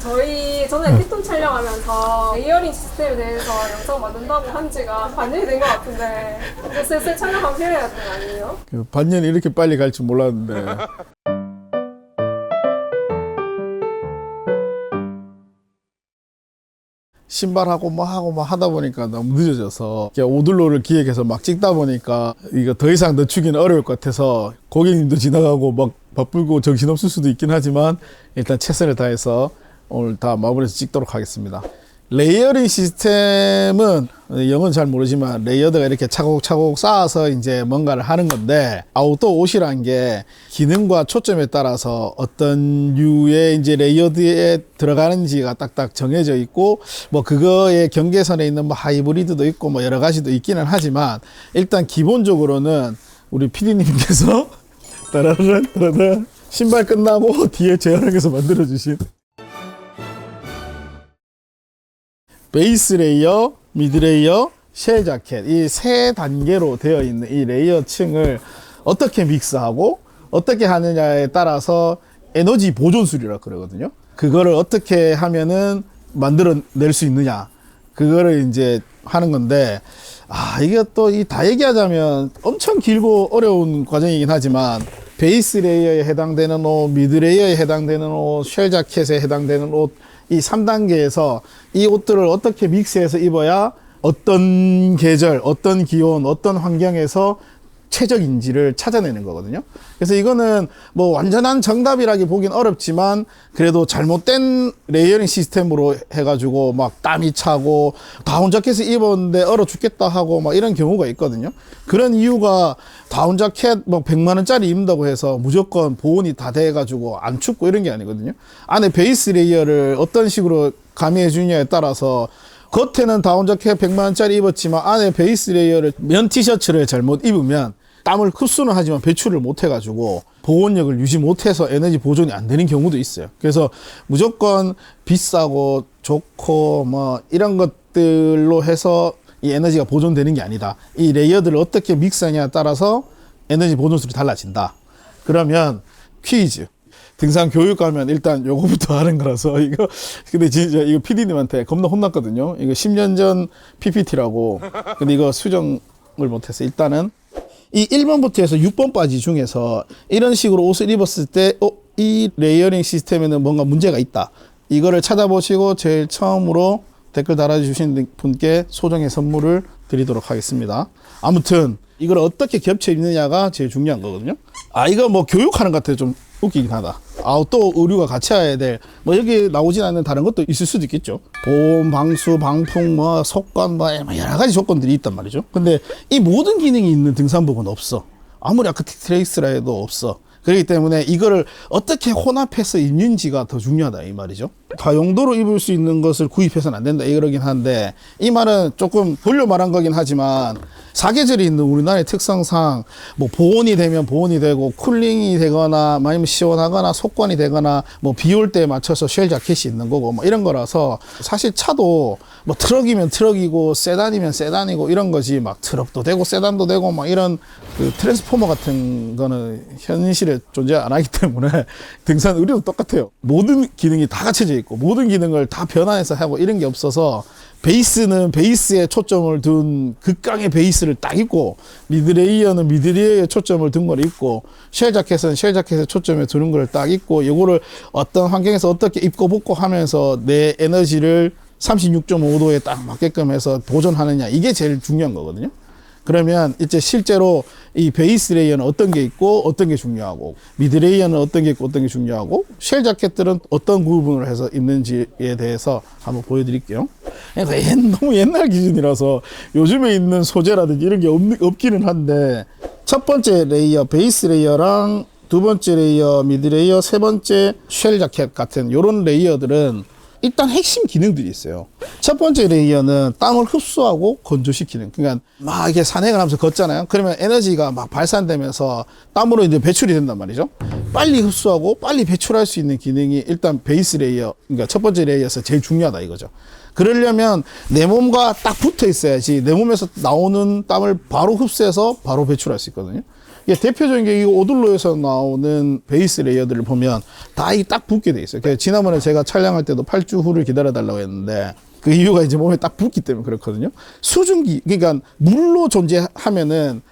저희 전에 피톤 촬영하면서 레이어링 시스템에 대해서 영상 만든다고 한 지가 반년이 된 것 같은데 이제 슬슬 촬영하면 필요해야 되는 거 아니에요? 반년이 이렇게 빨리 갈 줄 몰랐는데. 신발하고 뭐 하고 뭐 하다 보니까 너무 늦어져서 오들로를 기획해서 막 찍다 보니까 이거 더 이상 늦추기는 어려울 것 같아서 고객님도 지나가고 막 바쁘고 정신없을 수도 있긴 하지만 일단 최선을 다해서 오늘 다 마무리해서 찍도록 하겠습니다. 레이어링 시스템은 영어는 잘 모르지만 레이어드가 이렇게 차곡차곡 쌓아서 이제 뭔가를 하는 건데, 아웃도어 옷이란 게 기능과 초점에 따라서 어떤 류의 이제 레이어드에 들어가는지가 딱딱 정해져 있고, 뭐 그거의 경계선에 있는 뭐 하이브리드도 있고 뭐 여러 가지도 있기는 하지만, 일단 기본적으로는 우리 PD님께서 따라란 신발 끝나고 뒤에 재활용해서 만들어주신 베이스 레이어, 미드 레이어, 쉘 자켓, 이 세 단계로 되어 있는 이 레이어 층을 어떻게 믹스하고 어떻게 하느냐에 따라서 에너지 보존술이라고 그러거든요. 그거를 어떻게 하면은 만들어낼 수 있느냐, 그거를 이제 하는 건데, 이게 또 다 얘기하자면 엄청 길고 어려운 과정이긴 하지만, 베이스 레이어에 해당되는 옷, 미드 레이어에 해당되는 옷, 쉘 자켓에 해당되는 옷, 이 3단계에서 이 옷들을 어떻게 믹스해서 입어야 어떤 계절, 어떤 기온, 어떤 환경에서 최적인지를 찾아내는 거거든요. 그래서 이거는 뭐 완전한 정답이라기 보긴 어렵지만, 그래도 잘못된 레이어링 시스템으로 해가지고 막 땀이 차고 다운 자켓을 입었는데 얼어 죽겠다 하고 막 이런 경우가 있거든요. 그런 이유가 다운 자켓 뭐 100만 원짜리 입는다고 해서 무조건 보온이 다 돼가지고 안 춥고 이런 게 아니거든요. 안에 베이스 레이어를 어떤 식으로 가미해 주냐에 따라서, 겉에는 다운 자켓 100만 원짜리 입었지만 안에 베이스 레이어를 면 티셔츠를 잘못 입으면 땀을 흡수는 하지만 배출을 못 해가지고 보온력을 유지 못해서 에너지 보존이 안 되는 경우도 있어요. 그래서 무조건 비싸고 좋고 뭐 이런 것들로 해서 이 에너지가 보존되는 게 아니다. 이 레이어들을 어떻게 믹스하냐에 따라서 에너지 보존술이 달라진다. 그러면 퀴즈. 등산 교육 가면 일단 요거부터 하는 거라서 이거, 근데 진짜 이거 PD님한테 겁나 혼났거든요. 이거 10년 전 PPT라고. 근데 이거 수정을 못해서 일단은 이 1번부터 해서 6번 바지 중에서 이런 식으로 옷을 입었을 때 이 레이어링 시스템에는 뭔가 문제가 있다, 이거를 찾아보시고 제일 처음으로 댓글 달아주신 분께 소정의 선물을 드리도록 하겠습니다. 아무튼 이걸 어떻게 겹쳐 입느냐가 제일 중요한 거거든요. 이거 뭐 교육하는 것 같아요. 좀 웃기긴 하다. 또 의류가 같이 해야 될, 뭐 여기 나오진 않는 다른 것도 있을 수도 있겠죠. 보온, 방수, 방풍, 뭐 속건, 뭐 여러 가지 조건들이 있단 말이죠. 근데 이 모든 기능이 있는 등산복은 없어. 아무리 아크틱 트레이스라 해도 없어. 그렇기 때문에 이거를 어떻게 혼합해서 입는지가 더 중요하다 이 말이죠. 다용도로 입을 수 있는 것을 구입해서는 안 된다 이러긴 한데, 이 말은 조금 돌려 말한 거긴 하지만, 사계절이 있는 우리나라의 특성상 뭐 보온이 되면 보온이 되고 쿨링이 되거나 아니면 시원하거나 속건이 되거나 뭐 비 올 때 맞춰서 쉘 자켓이 있는 거고 뭐 이런 거라서, 사실 차도 뭐 트럭이면 트럭이고 세단이면 세단이고 이런 거지, 막 트럭도 되고 세단도 되고 막 이런 그 트랜스포머 같은 거는 현실에 존재 안 하기 때문에 등산 의류도 똑같아요. 모든 기능이 다 갖춰져 있고 모든 기능을 다 변환해서 하고 이런 게 없어서, 베이스는 베이스에 초점을 둔 극강의 베이스를 딱 입고, 미드레이어는 미드레이어에 초점을 둔 걸 입고, 쉘 자켓은 쉘 자켓에 초점을 두는 걸 딱 입고, 이거를 어떤 환경에서 어떻게 입고 벗고 하면서 내 에너지를 36.5도에 딱 맞게끔 해서 보존하느냐, 이게 제일 중요한 거거든요. 그러면 이제 실제로 이 베이스 레이어는 어떤 게 있고 어떤 게 중요하고, 미드 레이어는 어떤 게 있고 어떤 게 중요하고, 쉘 자켓들은 어떤 구분을 해서 입는지에 대해서 한번 보여드릴게요. 너무 옛날 기준이라서 요즘에 있는 소재라든지 이런 게 없기는 한데, 첫 번째 레이어 베이스 레이어랑 두 번째 레이어 미드 레이어, 세 번째 쉘 자켓 같은 요런 레이어들은 일단 핵심 기능들이 있어요. 첫 번째 레이어는 땀을 흡수하고 건조시키는, 그러니까 막 이렇게 산행을 하면서 걷잖아요. 그러면 에너지가 막 발산되면서 땀으로 이제 배출이 된단 말이죠. 빨리 흡수하고 빨리 배출할 수 있는 기능이 일단 베이스 레이어, 그러니까 첫 번째 레이어에서 제일 중요하다 이거죠. 그러려면 내 몸과 딱 붙어 있어야지 내 몸에서 나오는 땀을 바로 흡수해서 바로 배출할 수 있거든요. 이게 대표적인 게 이 오들로에서 나오는 베이스 레이어들을 보면 다 이 딱 붙게 돼 있어요. 그래서 지난번에 제가 촬영할 때도 8주 후를 기다려달라고 했는데 그 이유가 이제 몸에 딱 붙기 때문에 그렇거든요. 수증기, 그러니까 물로 존재하면은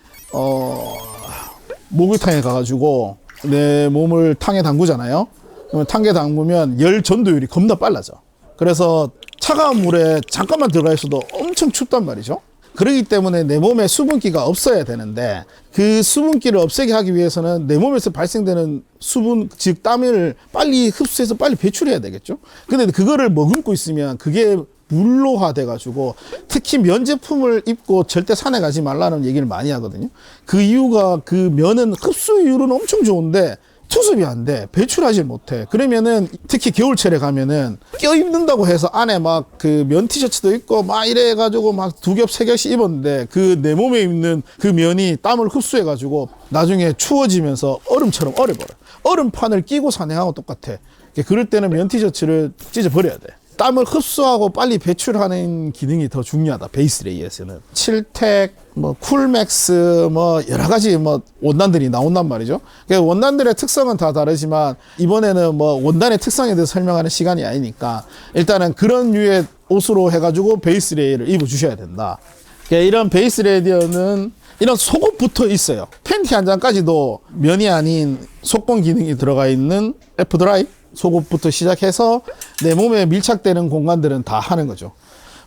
목욕탕에 가가지고 내 몸을 탕에 담그잖아요. 그러면 탕에 담그면 열 전도율이 겁나 빨라져. 그래서 차가운 물에 잠깐만 들어가 있어도 엄청 춥단 말이죠. 그렇기 때문에 내 몸에 수분기가 없어야 되는데 그 수분기를 없애게 하기 위해서는 내 몸에서 발생되는 수분, 즉 땀을 빨리 흡수해서 빨리 배출해야 되겠죠. 근데 그거를 머금고 있으면 그게 물로화 돼가지고 특히 면 제품을 입고 절대 산에 가지 말라는 얘기를 많이 하거든요. 그 이유가 그 면은 흡수율은 엄청 좋은데 투습이 안 돼. 배출하지 못해. 그러면은 특히 겨울철에 가면은 껴입는다고 해서 안에 막 그 면 티셔츠도 입고 막 이래가지고 막 2겹, 3겹씩 입었는데 그 내 몸에 있는 그 면이 땀을 흡수해가지고 나중에 추워지면서 얼음처럼 얼어버려. 얼음판을 끼고 산행하고 똑같아. 그럴 때는 면 티셔츠를 찢어버려야 돼. 땀을 흡수하고 빨리 배출하는 기능이 더 중요하다. 베이스 레이어에서는. 칠텍, 뭐 쿨맥스, 뭐 여러 가지 뭐 원단들이 나온단 말이죠. 그러니까 원단들의 특성은 다 다르지만 이번에는 뭐 원단의 특성에 대해서 설명하는 시간이 아니니까 일단은 그런 류의 옷으로 해가지고 베이스 레이어를 입어 주셔야 된다. 그러니까 이런 베이스 레이어는 이런 속옷 붙어 있어요. 팬티 한 장까지도 면이 아닌 속건 기능이 들어가 있는 F드라이 속옷부터 시작해서 내 몸에 밀착되는 공간들은 다 하는 거죠.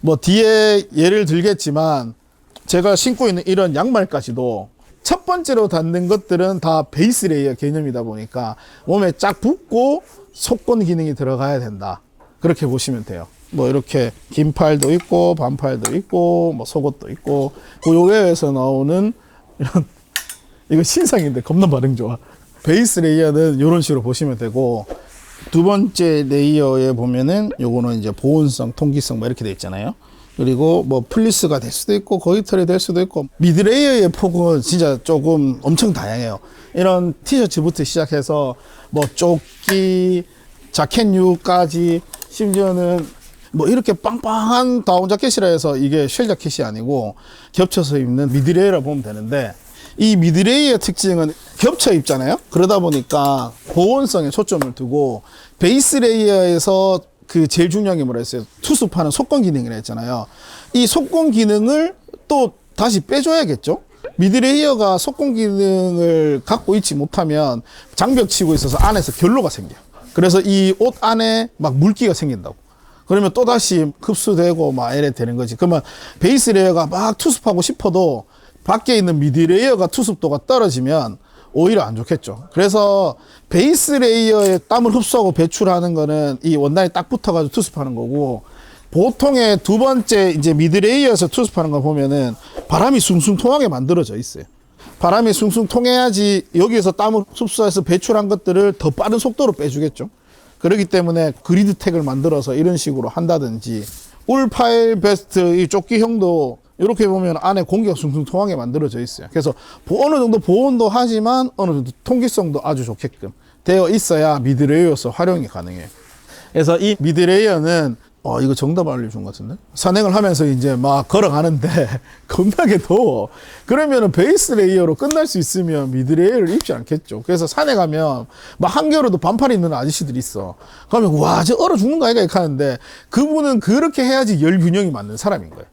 뭐 뒤에 예를 들겠지만 제가 신고 있는 이런 양말까지도 첫 번째로 닿는 것들은 다 베이스 레이어 개념이다 보니까 몸에 쫙 붙고 속건 기능이 들어가야 된다. 그렇게 보시면 돼요. 뭐 이렇게 긴 팔도 있고 반팔도 있고 뭐 속옷도 있고 그 외에서 나오는 이런 이거 신상인데 겁나 반응 좋아. 베이스 레이어는 이런 식으로 보시면 되고 두 번째 레이어에 보면은 요거는 이제 보온성, 통기성 뭐 이렇게 돼 있잖아요. 그리고 뭐 플리스가 될 수도 있고 거위털이 될 수도 있고 미드 레이어의 폭은 진짜 조금 엄청 다양해요. 이런 티셔츠부터 시작해서 뭐 조끼, 자켓류까지 심지어는 뭐 이렇게 빵빵한 다운 자켓이라 해서 이게 쉘 자켓이 아니고 겹쳐서 입는 미드 레이어라 보면 되는데 이 미드레이의 특징은 겹쳐 입잖아요. 그러다 보니까 보온성에 초점을 두고 베이스 레이어에서 그 제일 중요한 게 뭐라 했어요? 투습하는 속건 기능이라 했잖아요. 이 속건 기능을 또 다시 빼줘야겠죠. 미드레이어가 속건 기능을 갖고 있지 못하면 장벽 치고 있어서 안에서 결로가 생겨요. 그래서 이 옷 안에 막 물기가 생긴다고. 그러면 또다시 흡수되고 막 이래 되는 거지. 그러면 베이스 레이어가 막 투습하고 싶어도 밖에 있는 미드 레이어가 투습도가 떨어지면 오히려 안 좋겠죠. 그래서 베이스 레이어에 땀을 흡수하고 배출하는 거는 이 원단이 딱 붙어가지고 투습하는 거고 보통의 두 번째 이제 미드 레이어에서 투습하는 거 보면은 바람이 숭숭 통하게 만들어져 있어요. 바람이 숭숭 통해야지 여기에서 땀을 흡수해서 배출한 것들을 더 빠른 속도로 빼주겠죠. 그렇기 때문에 그리드텍을 만들어서 이런 식으로 한다든지 울파일 베스트 이 조끼형도 이렇게 보면 안에 공기가 숭숭 통하게 만들어져 있어요. 그래서 어느 정도 보온도 하지만 어느 정도 통기성도 아주 좋게끔 되어 있어야 미드레이어에서 활용이 가능해요. 그래서 이 미드레이어는 이거 정답 알려준 것 같은데? 산행을 하면서 이제 막 걸어가는데 겁나게 더워. 그러면은 베이스 레이어로 끝날 수 있으면 미드 레이어를 입지 않겠죠. 그래서 산에 가면 막 한겨울에도 반팔 입는 아저씨들이 있어. 그러면 와, 저 얼어 죽는 거 아이가 이렇게 하는데 그분은 그렇게 해야지 열 균형이 맞는 사람인 거예요.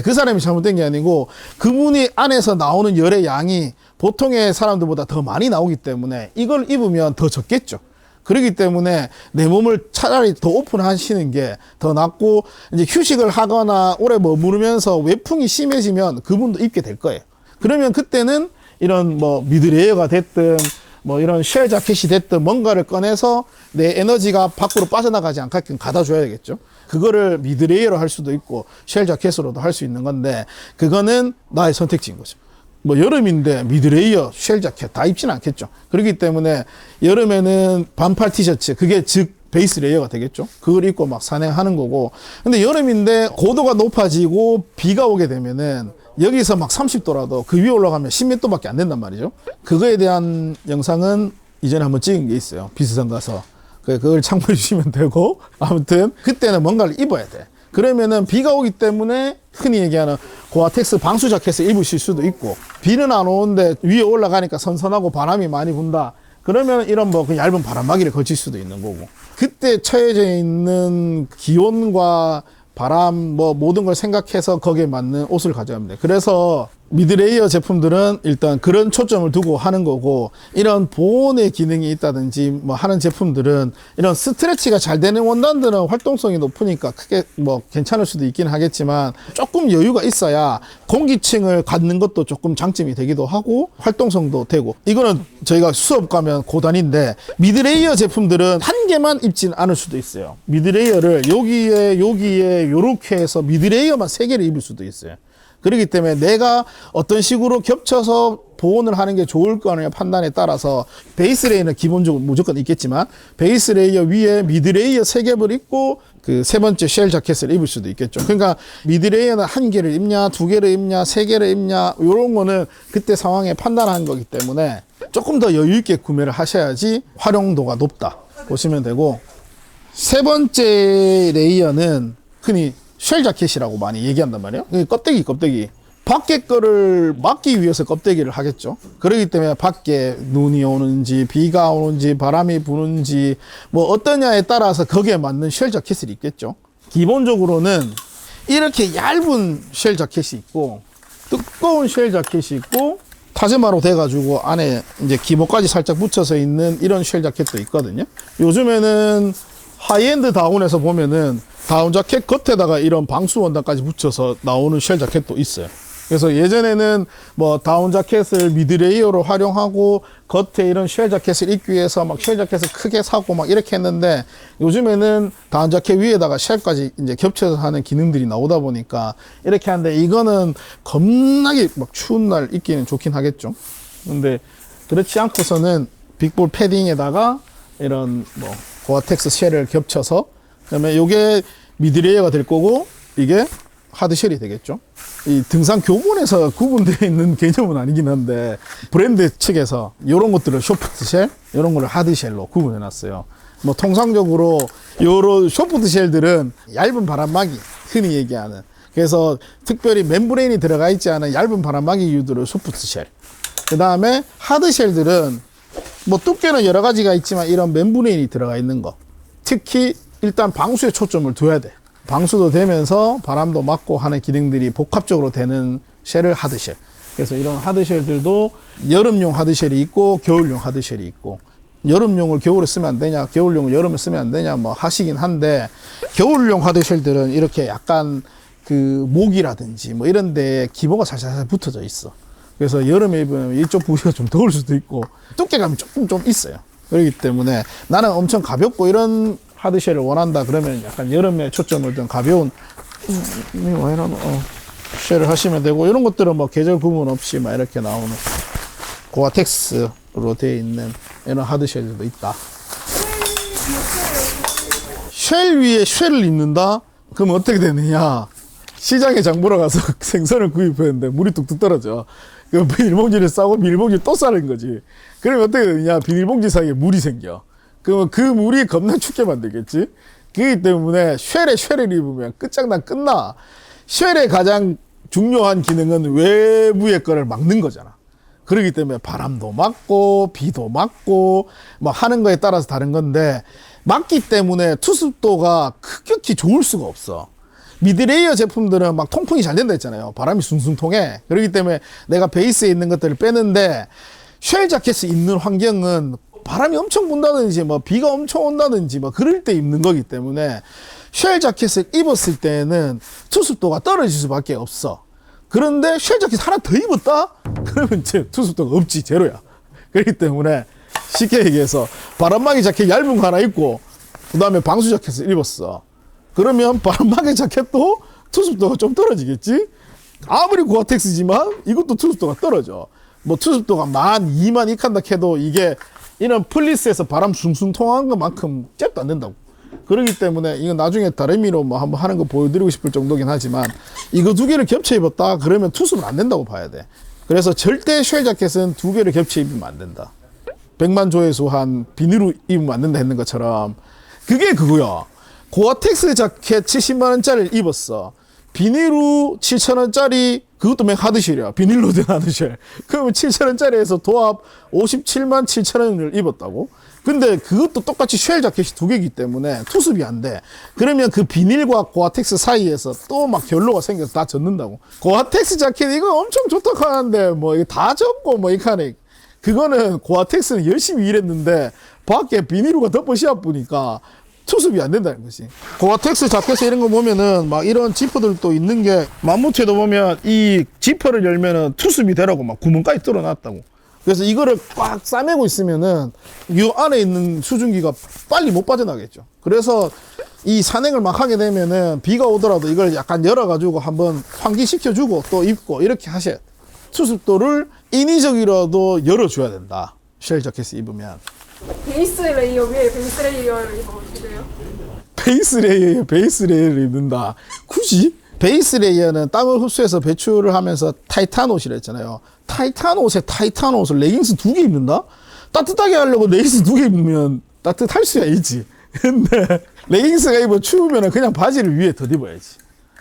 그 사람이 잘못된 게 아니고 그분이 안에서 나오는 열의 양이 보통의 사람들보다 더 많이 나오기 때문에 이걸 입으면 더 적겠죠. 그렇기 때문에 내 몸을 차라리 더 오픈하시는 게 더 낫고 이제 휴식을 하거나 오래 머무르면서 외풍이 심해지면 그분도 입게 될 거예요. 그러면 그때는 이런 뭐 미드레이어가 됐든 뭐 이런 쉘 자켓이 됐든 뭔가를 꺼내서 내 에너지가 밖으로 빠져나가지 않게끔 갖다 줘야겠죠. 그거를 미드레이어로 할 수도 있고 쉘 자켓으로도 할 수 있는 건데 그거는 나의 선택지인 거죠. 뭐 여름인데 미드레이어, 쉘 자켓 다 입지는 않겠죠. 그렇기 때문에 여름에는 반팔 티셔츠 그게 즉 베이스 레이어가 되겠죠. 그걸 입고 막 산행하는 거고 근데 여름인데 고도가 높아지고 비가 오게 되면은 여기서 막 30도라도 그 위에 올라가면 10몇 도밖에 안 된단 말이죠. 그거에 대한 영상은 이전에 한번 찍은 게 있어요. 비스선 가서 그걸 참고해 주시면 되고 아무튼 그때는 뭔가를 입어야 돼. 그러면은 비가 오기 때문에 흔히 얘기하는 고아텍스 방수 자켓을 입으실 수도 있고, 비는 안 오는데 위에 올라가니까 선선하고 바람이 많이 분다. 그러면 이런 뭐 그 얇은 바람막이를 걸칠 수도 있는 거고, 그때 처해져 있는 기온과 바람 뭐 모든 걸 생각해서 거기에 맞는 옷을 가져가면 돼. 그래서 미드레이어 제품들은 일단 그런 초점을 두고 하는 거고, 이런 보온의 기능이 있다든지 뭐 하는 제품들은 이런 스트레치가 잘 되는 원단들은 활동성이 높으니까 크게 뭐 괜찮을 수도 있긴 하겠지만, 조금 여유가 있어야 공기층을 갖는 것도 조금 장점이 되기도 하고 활동성도 되고. 이거는 저희가 수업 가면 고단인데, 미드레이어 제품들은 한 개만 입진 않을 수도 있어요. 미드레이어를 여기에 요렇게 해서 미드레이어만 3개를 입을 수도 있어요. 그렇기 때문에 내가 어떤 식으로 겹쳐서 보온을 하는 게 좋을 거냐 판단에 따라서, 베이스 레이어는 기본적으로 무조건 있겠지만 베이스 레이어 위에 미드 레이어 3겹을 입고 그 세 번째 쉘 자켓을 입을 수도 있겠죠. 그러니까 미드 레이어는 1개를 입냐, 2개를 입냐, 3개를 입냐, 이런 거는 그때 상황에 판단하는 거기 때문에 조금 더 여유 있게 구매를 하셔야지 활용도가 높다 보시면 되고, 세 번째 레이어는 흔히 쉘 자켓이라고 많이 얘기한단 말이에요. 껍데기. 밖에 거를 막기 위해서 껍데기를 하겠죠. 그렇기 때문에 밖에 눈이 오는지, 비가 오는지, 바람이 부는지, 뭐 어떠냐에 따라서 거기에 맞는 쉘 자켓을 입겠죠. 기본적으로는 이렇게 얇은 쉘 자켓이 있고, 두꺼운 쉘 자켓이 있고, 타즈마로 돼가지고 안에 이제 기모까지 살짝 붙여서 있는 이런 쉘 자켓도 있거든요. 요즘에는 하이엔드 다운에서 보면은 다운 자켓 겉에다가 이런 방수 원단까지 붙여서 나오는 쉘 자켓도 있어요. 그래서 예전에는 뭐 다운 자켓을 미드레이어로 활용하고 겉에 이런 쉘 자켓을 입기 위해서 막 쉘 자켓을 크게 사고 막 이렇게 했는데, 요즘에는 다운 자켓 위에다가 쉘까지 이제 겹쳐서 하는 기능들이 나오다 보니까 이렇게 하는데, 이거는 겁나게 막 추운 날 입기는 좋긴 하겠죠. 근데 그렇지 않고서는 빅볼 패딩에다가 이런 뭐 고아텍스 쉘을 겹쳐서, 그다음에 요게 미드레이어가 될 거고 이게 하드쉘이 되겠죠. 이 등산 교본에서 구분되어 있는 개념은 아니긴 한데, 브랜드 측에서 이런 것들을 쇼프트 쉘, 이런 거를 하드쉘로 구분해 놨어요. 뭐 통상적으로 요런 쇼프트 쉘들은 얇은 바람막이, 흔히 얘기하는, 그래서 특별히 멤브레인이 들어가 있지 않은 얇은 바람막이 유도를 쇼프트 쉘. 그 다음에 하드쉘들은 뭐 두께는 여러 가지가 있지만 이런 멤브레인이 들어가 있는 거, 특히 일단 방수에 초점을 둬야 돼. 방수도 되면서 바람도 막고 하는 기능들이 복합적으로 되는 쉘을 하드쉘. 그래서 이런 하드쉘들도 여름용 하드쉘이 있고 겨울용 하드쉘이 있고, 여름용을 겨울에 쓰면 안 되냐, 겨울용을 여름에 쓰면 안 되냐 뭐 하시긴 한데, 겨울용 하드쉘들은 이렇게 약간 그 목이라든지 뭐 이런 데 기모가 살살 붙어져 있어. 그래서 여름에 입으면 이쪽 부위가 좀 더울 수도 있고 두께감이 조금 좀 있어요. 그렇기 때문에 나는 엄청 가볍고 이런 하드쉘을 원한다 그러면 약간 여름에 초점을 둔 가벼운 쉘을 하시면 되고, 이런 것들은 뭐 계절 구분 없이 막 이렇게 나오는 고아텍스로 되어 있는 이런 하드쉘들도 있다. 쉘 위에 쉘을 입는다? 그럼 어떻게 되느냐? 시장에 장 보러 가서 생선을 구입했는데 물이 뚝뚝 떨어져. 그 비닐봉지를 싸고 비닐봉지를 또 싸는 거지. 그러면 어떻게 되느냐? 비닐봉지 사이에 물이 생겨. 그러면 그 물이 겁나 춥게 만들겠지? 그렇기 때문에 쉘을 입으면 끝장난 끝나. 쉘의 가장 중요한 기능은 외부의 거를 막는 거잖아. 그렇기 때문에 바람도 막고 비도 막고 뭐 하는 거에 따라서 다른 건데, 막기 때문에 투습도가 급격히 좋을 수가 없어. 미드레이어 제품들은 막 통풍이 잘 된다 했잖아요. 바람이 숭숭 통해. 그렇기 때문에 내가 베이스에 있는 것들을 빼는데, 쉘 자켓을 입는 환경은 바람이 엄청 분다든지 뭐 비가 엄청 온다든지 뭐 그럴 때 입는 거기 때문에, 쉘 자켓을 입었을 때는 투습도가 떨어질 수밖에 없어. 그런데 쉘 자켓 하나 더 입었다? 그러면 이제 투습도가 없지, 제로야. 그렇기 때문에 쉽게 얘기해서 바람막이 자켓 얇은 거 하나 입고 그 다음에 방수 자켓을 입었어. 그러면 바람막이 자켓도 투습도가 좀 떨어지겠지? 아무리 고아텍스지만 이것도 투습도가 떨어져. 뭐 투습도가 2만 이 칸다 해도 이게 이런 플리스에서 바람 숭숭 통하는 것만큼 잽도 안 된다고. 그렇기 때문에 이거 나중에 다리미로 뭐 한번 하는 거 보여드리고 싶을 정도긴 하지만, 이거 2개를 겹쳐 입었다 그러면 투습은 안 된다고 봐야 돼. 그래서 절대 쉘 자켓은 2개를 겹쳐 입으면 안 된다. 100만 조회수 한 비닐로 입으면 안 된다 했는 것처럼 그게 그거야. 고아텍스 자켓 70만원짜리를 입었어. 비닐로 7,000원짜리, 그것도 맨 하드쉘이야. 비닐로 된 하드쉘. 그러면 7,000원짜리에서 도합 57만 7,000원을 입었다고? 근데 그것도 똑같이 쉘 자켓이 두 개이기 때문에 투습이 안 돼. 그러면 그 비닐과 고아텍스 사이에서 또 막 결로가 생겨서 다 젖는다고. 고아텍스 자켓 이거 엄청 좋다고 하는데 뭐 이거 다 젖고 뭐 이렇게 하네. 그거는 고아텍스는 열심히 일했는데 밖에 비닐로가 덮어 씌워보니까 투습이 안 된다는 거지. 고아텍스 자켓에 이런 거 보면은 막 이런 지퍼들도 있는 게 마무트에도 보면 이 지퍼를 열면은 투습이 되라고 막 구멍까지 뚫어놨다고. 그래서 이거를 꽉 싸매고 있으면은 이 안에 있는 수증기가 빨리 못 빠져나겠죠. 그래서 이 산행을 막 하게 되면은 비가 오더라도 이걸 약간 열어가지고 한번 환기시켜주고 또 입고 이렇게 하셔야 돼. 투습도를 인위적이라도 열어줘야 된다. 쉘 자켓을 입으면. 베이스 레이어 위에 베이스 레이어를 입어주세요. 베이스 레이어를 입는다. 굳이? 베이스 레이어는 땀을 흡수해서 배출을 하면서 타이탄 옷이라 했잖아요. 타이탄 옷에 타이탄 옷을 레깅스 2개 입는다? 따뜻하게 하려고 레깅스 2개 입으면 따뜻할 수야 있지. 근데 레깅스가 입어 추우면 그냥 바지를 위에 더 입어야지.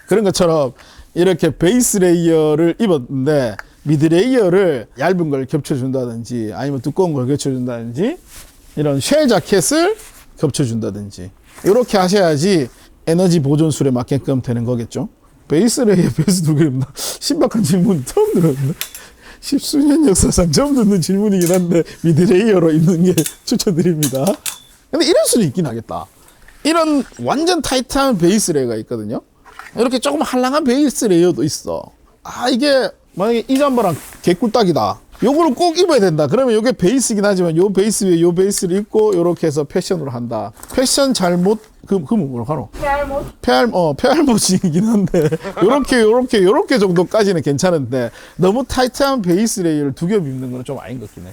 그런 것처럼 이렇게 베이스 레이어를 입었는데 미드 레이어를 얇은 걸 겹쳐준다든지 아니면 두꺼운 걸 겹쳐준다든지 이런 쉘 자켓을 겹쳐준다든지 이렇게 하셔야지 에너지 보존술에 맞게끔 되는 거겠죠. 베이스 레이어 베이스 2개 입는다. 신박한 질문 처음 들었는데. 십수년 역사상 처음 듣는 질문이긴 한데 미드 레이어로 입는 게 추천드립니다. 근데 이럴 수는 있긴 하겠다. 이런 완전 타이트한 베이스 레이어가 있거든요. 이렇게 조금 한량한 베이스 레이어도 있어. 아 이게 만약에 이 잠바랑 개꿀딱이다. 요거를 꼭 입어야 된다. 그러면 요게 베이스긴 하지만 요 베이스 위에 요 베이스를 입고 요렇게 해서 패션으로 한다. 패션 잘못 그럼 뭐라고 하노? 페알못이긴 한데 요렇게 정도까지는 괜찮은데 너무 타이트한 베이스 레이어를 두 겹 입는 건 좀 아닌 것 같긴 해.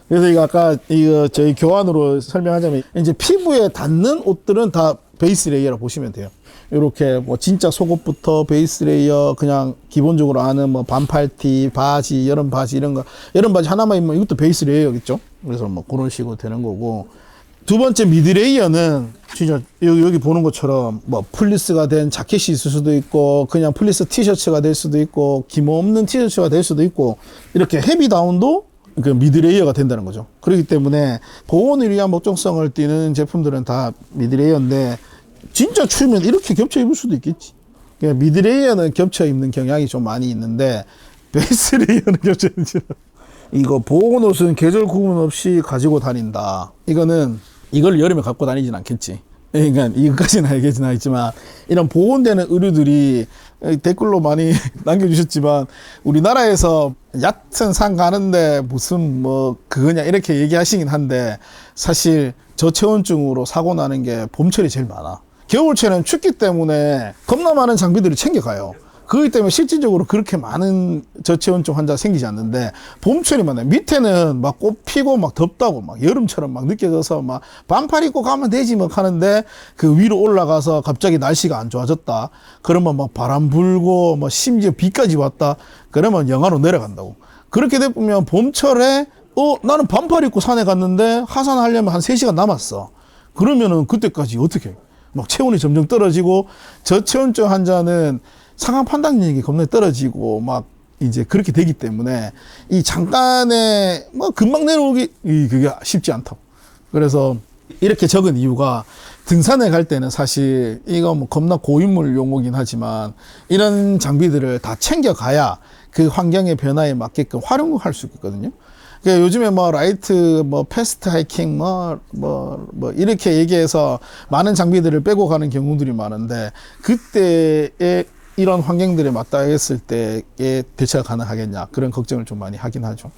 그래서 이거 아까 이거 저희 교환으로 설명하자면 이제 피부에 닿는 옷들은 다 베이스 레이어라 보시면 돼요. 요렇게 뭐 진짜 속옷부터 베이스 레이어 그냥 기본적으로 아는 뭐 반팔티, 바지, 여름 바지 이런 거 여름 바지 하나만 입으면 이것도 베이스 레이어겠죠. 그래서 뭐 그런 식으로 되는 거고. 두 번째 미드 레이어는 진짜 여기 보는 것처럼 뭐 플리스가 된 자켓이 있을 수도 있고 그냥 플리스 티셔츠가 될 수도 있고 기모 없는 티셔츠가 될 수도 있고 이렇게 헤비 다운도 그 미드 레이어가 된다는 거죠. 그렇기 때문에 보온을 위한 목적성을 띠는 제품들은 다 미드 레이어인데 진짜 추우면 이렇게 겹쳐 입을 수도 있겠지. 그러니까 미드 레이어는 겹쳐 입는 경향이 좀 많이 있는데 베이스 레이어는 겹쳐 입지. 이거 보온 옷은 계절 구분 없이 가지고 다닌다. 이걸 여름에 갖고 다니진 않겠지. 그러니까 이것까지는 알겠진 않지만 이런 보온되는 의류들이 댓글로 많이 남겨주셨지만 우리나라에서 얕은 산 가는데 무슨 뭐 그거냐 이렇게 얘기하시긴 한데 사실 저체온증으로 사고 나는 게 봄철이 제일 많아. 겨울철은 춥기 때문에 겁나 많은 장비들을 챙겨가요. 그렇기 때문에 실질적으로 그렇게 많은 저체온증 환자가 생기지 않는데 봄철이 많아요. 밑에는 막 꽃 피고 막 덥다고 막 여름처럼 막 느껴져서 막 반팔 입고 가면 되지 막 하는데 그 위로 올라가서 갑자기 날씨가 안 좋아졌다. 그러면 막 바람 불고 뭐 심지어 비까지 왔다. 그러면 영하로 내려간다고. 그렇게 되면 봄철에 나는 반팔 입고 산에 갔는데 하산하려면 한 3시간 남았어. 그러면은 그때까지 어떻게 해? 막 체온이 점점 떨어지고 저체온증 환자는 상황 판단력이 겁나 떨어지고 막 이제 그렇게 되기 때문에 이 잠깐에 뭐 금방 내려오기 그게 쉽지 않다고. 그래서 이렇게 적은 이유가 등산에 갈 때는 사실 이거 뭐 겁나 고인물 용어긴 하지만 이런 장비들을 다 챙겨가야 그 환경의 변화에 맞게끔 활용할 수 있거든요. 그러니까 요즘에 뭐 라이트, 뭐 패스트 하이킹, 뭐 이렇게 얘기해서 많은 장비들을 빼고 가는 경우들이 많은데 그때에 이런 환경들에 맞닿았을 때에 대처가 가능하겠냐 그런 걱정을 좀 많이 하긴 하죠.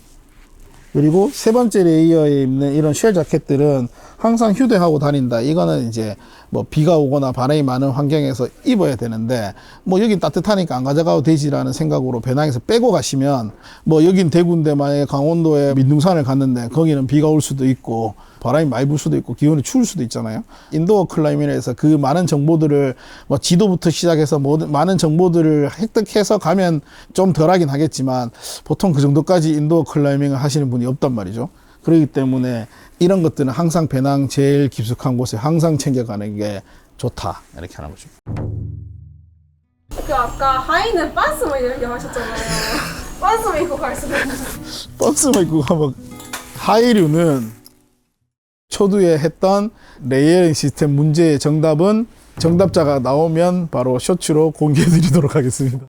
그리고 세 번째 레이어에 입는 이런 쉘 자켓들은 항상 휴대하고 다닌다. 이거는 이제 뭐 비가 오거나 바람이 많은 환경에서 입어야 되는데 뭐 여긴 따뜻하니까 안 가져가도 되지라는 생각으로 배낭에서 빼고 가시면 뭐 여긴 대구인데 만약에 강원도에 민둥산을 갔는데 거기는 비가 올 수도 있고 바람이 많이 불 수도 있고 기온이 추울 수도 있잖아요. 인도어 클라이밍에서 그 많은 정보들을 뭐 지도부터 시작해서 모든 많은 정보들을 획득해서 가면 좀 덜하긴 하겠지만 보통 그 정도까지 인도어 클라이밍을 하시는 분이 없단 말이죠. 그렇기 때문에 이런 것들은 항상 배낭 제일 깊숙한 곳에 항상 챙겨가는 게 좋다 이렇게 하는 거죠. 그 아까 하의는 빤스만 얘기하셨잖아요. 빤스만 입고 갈 수도 있는데. 빤스만 입고 가면 하이류는 초두에 했던 레이어링 시스템 문제의 정답은 정답자가 나오면 바로 쇼츠로 공개해 드리도록 하겠습니다.